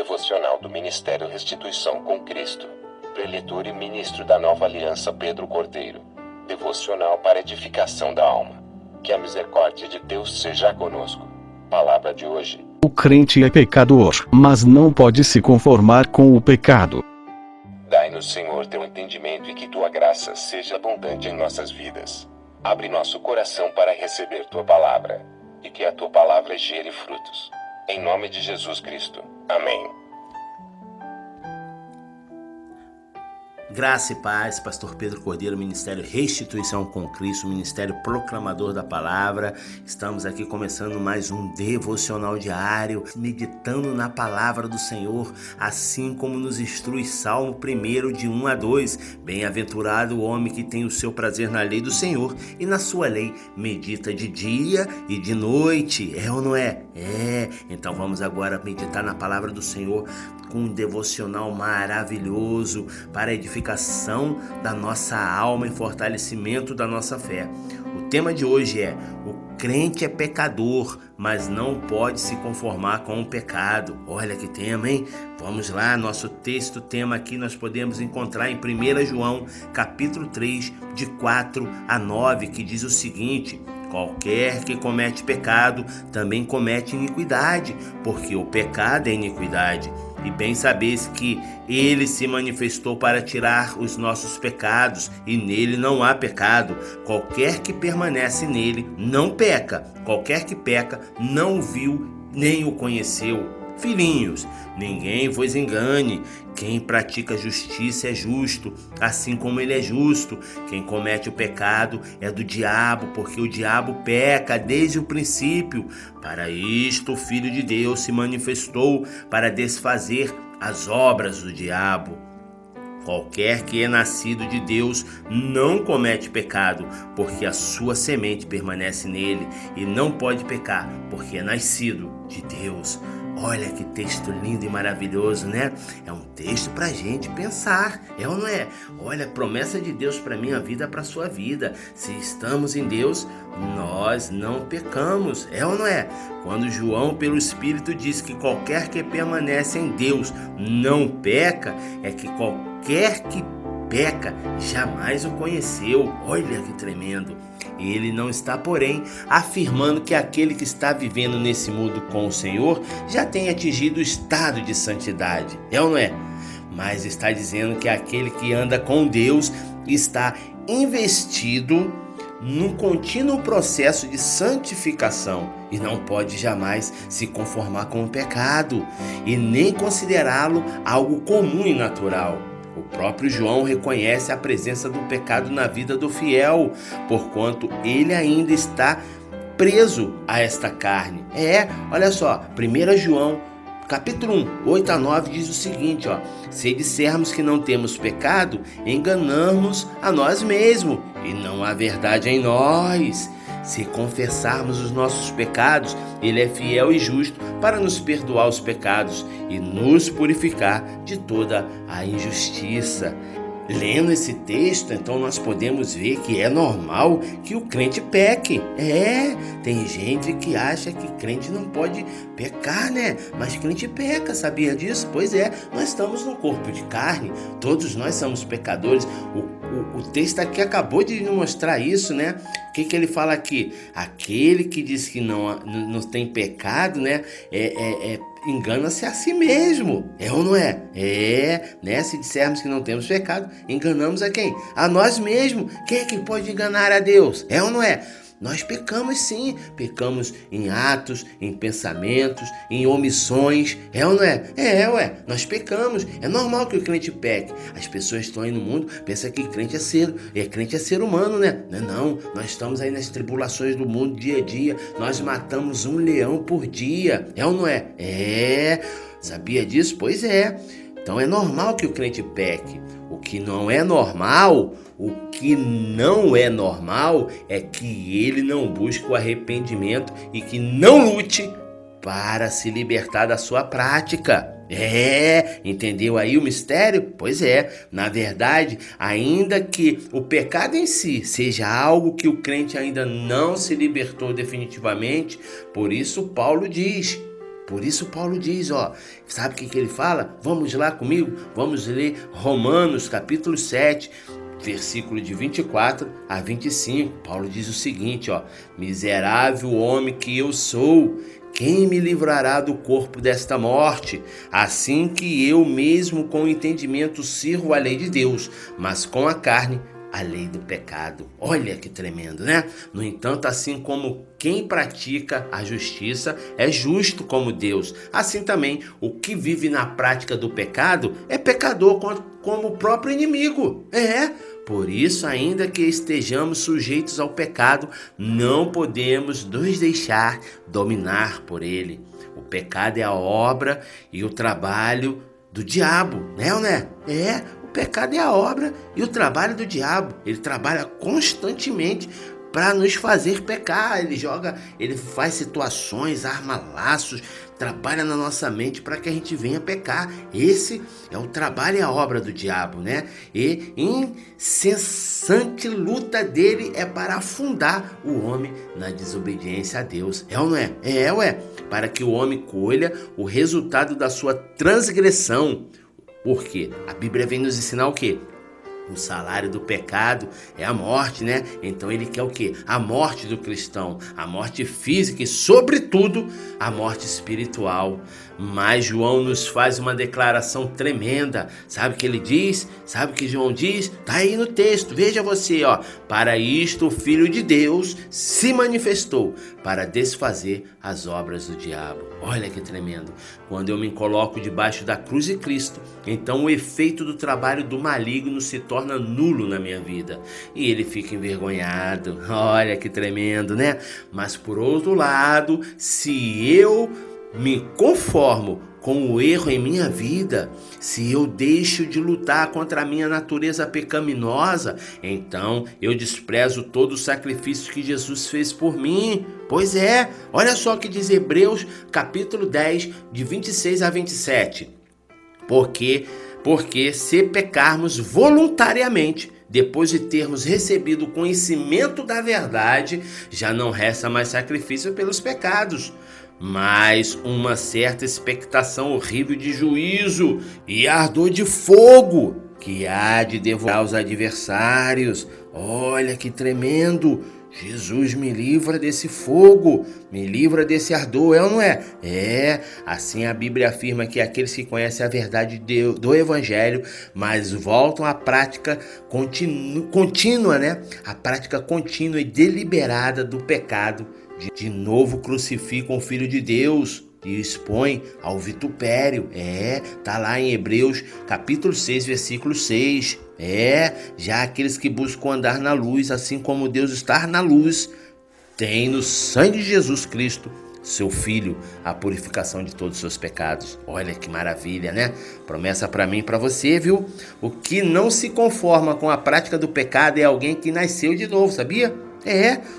devocional do Ministério Restituição com Cristo. Preletor e ministro da Nova Aliança Pedro Cordeiro. Devocional para edificação da alma. Que a misericórdia de Deus seja conosco. Palavra de hoje. O crente é pecador, mas não pode se conformar com o pecado. Dai-nos, Senhor, teu entendimento e que tua graça seja abundante em nossas vidas. Abre nosso coração para receber tua palavra, e que a tua palavra gere frutos. Em nome de Jesus Cristo. Amém. Graça e paz, Pastor Pedro Cordeiro, Ministério Restituição com Cristo, Ministério Proclamador da Palavra. Estamos aqui começando mais um devocional diário, meditando na Palavra do Senhor, assim como nos instrui Salmo 1, de 1 a 2. Bem-aventurado o homem que tem o seu prazer na lei do Senhor e na sua lei medita de dia e de noite. É ou não é? É. Então vamos agora meditar na Palavra do Senhor com um devocional maravilhoso para a edificação da nossa alma e fortalecimento da nossa fé. O tema de hoje é: o crente é pecador, mas não pode se conformar com o pecado. Olha que tema, hein? Vamos lá, nosso texto, tema aqui nós podemos encontrar em 1 João, capítulo 3, de 4 a 9, que diz o seguinte: qualquer que comete pecado também comete iniquidade, porque o pecado é iniquidade. E bem sabeis que ele se manifestou para tirar os nossos pecados, e nele não há pecado. Qualquer que permanece nele não peca. Qualquer que peca não o viu nem o conheceu. Filhinhos, ninguém vos engane. Quem pratica justiça é justo, assim como ele é justo. Quem comete o pecado é do diabo, porque o diabo peca desde o princípio. Para isto o Filho de Deus se manifestou, para desfazer as obras do diabo. Qualquer que é nascido de Deus não comete pecado, porque a sua semente permanece nele, e não pode pecar, porque é nascido de Deus. Olha que texto lindo e maravilhoso, né? É um texto pra gente pensar, é ou não é? Olha, promessa de Deus pra minha vida, pra sua vida. Se estamos em Deus, nós não pecamos, é ou não é? Quando João, pelo Espírito, diz que qualquer que permanece em Deus não peca, é que qualquer que peca jamais o conheceu. Olha que tremendo. Ele não está, porém, afirmando que aquele que está vivendo nesse mundo com o Senhor já tem atingido o estado de santidade, é ou não é? Mas está dizendo que aquele que anda com Deus está investido num contínuo processo de santificação e não pode jamais se conformar com o pecado e nem considerá-lo algo comum e natural. O próprio João reconhece a presença do pecado na vida do fiel, porquanto ele ainda está preso a esta carne. Olha só, 1 João, capítulo 1, 8 a 9 diz o seguinte, se dissermos que não temos pecado, enganamos a nós mesmos e não há verdade em nós. Se confessarmos os nossos pecados, ele é fiel e justo para nos perdoar os pecados e nos purificar de toda a injustiça. Lendo esse texto, então nós podemos ver que é normal que o crente peque. Tem gente que acha que crente não pode pecar, né? Mas crente peca, sabia disso? Pois é, nós estamos no corpo de carne, todos nós somos pecadores. O texto aqui acabou de nos mostrar isso, né? O que ele fala aqui? Aquele que diz que não tem pecado, né? Engana-se a si mesmo, é ou não é? Né? Se dissermos que não temos pecado, enganamos a quem? A nós mesmos. Quem é que pode enganar a Deus? É ou não é? Nós pecamos sim, pecamos em atos, em pensamentos, em omissões, é ou não é? Nós pecamos, é normal que o crente peque. As pessoas estão aí no mundo, pensam que crente é ser humano, né? Não, nós estamos aí nas tribulações do mundo dia a dia, nós matamos um leão por dia, é ou não é? Sabia disso? Pois é. Então é normal que o crente peque. O que não é normal é que ele não busque o arrependimento e que não lute para se libertar da sua prática. Entendeu aí o mistério? Pois é, na verdade, ainda que o pecado em si seja algo que o crente ainda não se libertou definitivamente, por isso Paulo diz: Por isso Paulo diz, sabe o que ele fala? Vamos lá comigo? Vamos ler Romanos capítulo 7, versículo de 24 a 25. Paulo diz o seguinte, miserável homem que eu sou, quem me livrará do corpo desta morte? Assim que eu mesmo com o entendimento sirvo a lei de Deus, mas com a carne a lei do pecado. Olha que tremendo, né? No entanto, assim como quem pratica a justiça é justo como Deus, assim também o que vive na prática do pecado é pecador como o próprio inimigo. Por isso, ainda que estejamos sujeitos ao pecado, não podemos nos deixar dominar por ele. O pecado é a obra e o trabalho do diabo, né ou não é? O pecado é a obra e o trabalho do diabo. Ele trabalha constantemente para nos fazer pecar. Ele faz situações, arma laços, trabalha na nossa mente para que a gente venha pecar. Esse é o trabalho e a obra do diabo, né? E incessante luta dele é para afundar o homem na desobediência a Deus. É ou não é? Para que o homem colha o resultado da sua transgressão. Por quê? A Bíblia vem nos ensinar o quê? O salário do pecado é a morte, né? Então ele quer o quê? A morte do cristão, a morte física e, sobretudo, a morte espiritual. Mas João nos faz uma declaração tremenda. Sabe o que ele diz? Sabe o que João diz? Tá aí no texto, veja você, Para isto o Filho de Deus se manifestou, para desfazer as obras do diabo. Olha que tremendo. Quando eu me coloco debaixo da cruz de Cristo, então o efeito do trabalho do maligno se torna nulo na minha vida. E ele fica envergonhado. Olha que tremendo, né? Mas por outro lado, se eu me conformo com o erro em minha vida, se eu deixo de lutar contra a minha natureza pecaminosa, então eu desprezo todo o sacrifício que Jesus fez por mim. Pois é, olha só o que diz Hebreus capítulo 10, de 26 a 27. Porque se pecarmos voluntariamente, depois de termos recebido o conhecimento da verdade, já não resta mais sacrifício pelos pecados, mas uma certa expectação horrível de juízo e ardor de fogo que há de devorar os adversários. Olha que tremendo! Jesus me livra desse fogo, me livra desse ardor, é ou não é? Assim a Bíblia afirma que aqueles que conhecem a verdade do Evangelho, mas voltam à prática contínua, né? A prática contínua e deliberada do pecado, de novo crucificam o Filho de Deus e expõe ao vitupério. Tá lá em Hebreus capítulo 6, versículo 6. Já aqueles que buscam andar na luz, assim como Deus está na luz, tem no sangue de Jesus Cristo, seu Filho, a purificação de todos os seus pecados. Olha que maravilha, né? Promessa para mim e para você, viu? O que não se conforma com a prática do pecado é alguém que nasceu de novo, sabia?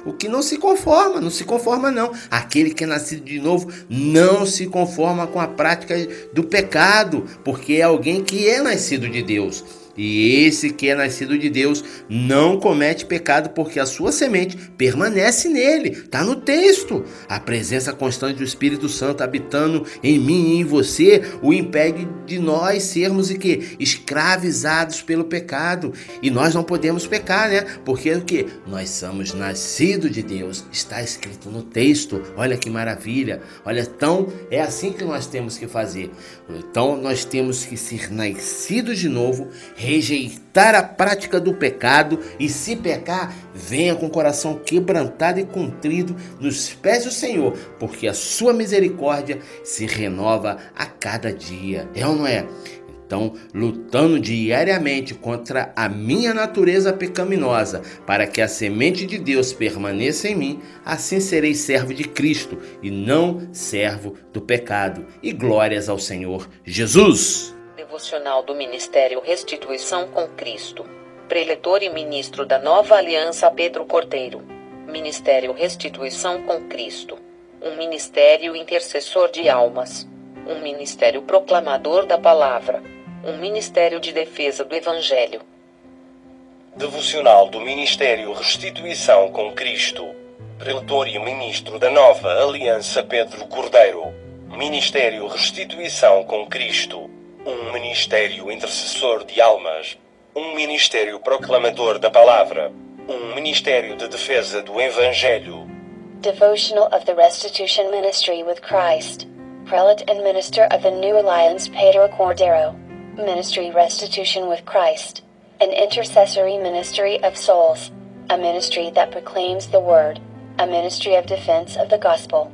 O que não se conforma não. Aquele que é nascido de novo não se conforma com a prática do pecado, porque é alguém que é nascido de Deus. E esse que é nascido de Deus não comete pecado, porque a sua semente permanece nele. Está no texto. A presença constante do Espírito Santo habitando em mim e em você o impede de nós sermos escravizados pelo pecado. E nós não podemos pecar, né? Porque o quê? Nós somos nascidos de Deus. Está escrito no texto. Olha que maravilha. Olha, então é assim que nós temos que fazer. Então nós temos que ser nascidos de novo, rejeitar a prática do pecado e, se pecar, venha com o coração quebrantado e contrido nos pés do Senhor, porque a sua misericórdia se renova a cada dia. É ou não é? Então, lutando diariamente contra a minha natureza pecaminosa, para que a semente de Deus permaneça em mim, assim serei servo de Cristo e não servo do pecado. E glórias ao Senhor Jesus. Devocional do Ministério Restituição com Cristo. Preletor e ministro da Nova Aliança Pedro Cordeiro. Ministério Restituição com Cristo. Um ministério intercessor de almas. Um ministério proclamador da palavra. Um ministério de defesa do Evangelho. Devocional do Ministério Restituição com Cristo. Preletor e ministro da Nova Aliança Pedro Cordeiro. Ministério Restituição com Cristo. Um ministério intercessor de almas. Um ministério proclamador da palavra. Um ministério de defesa do Evangelho. Devotional of the Restitution Ministry with Christ. Prelate and Minister of the New Alliance Pedro Cordero. Ministry Restitution with Christ. An intercessory ministry of souls. A ministry that proclaims the Word. A ministry of defense of the gospel.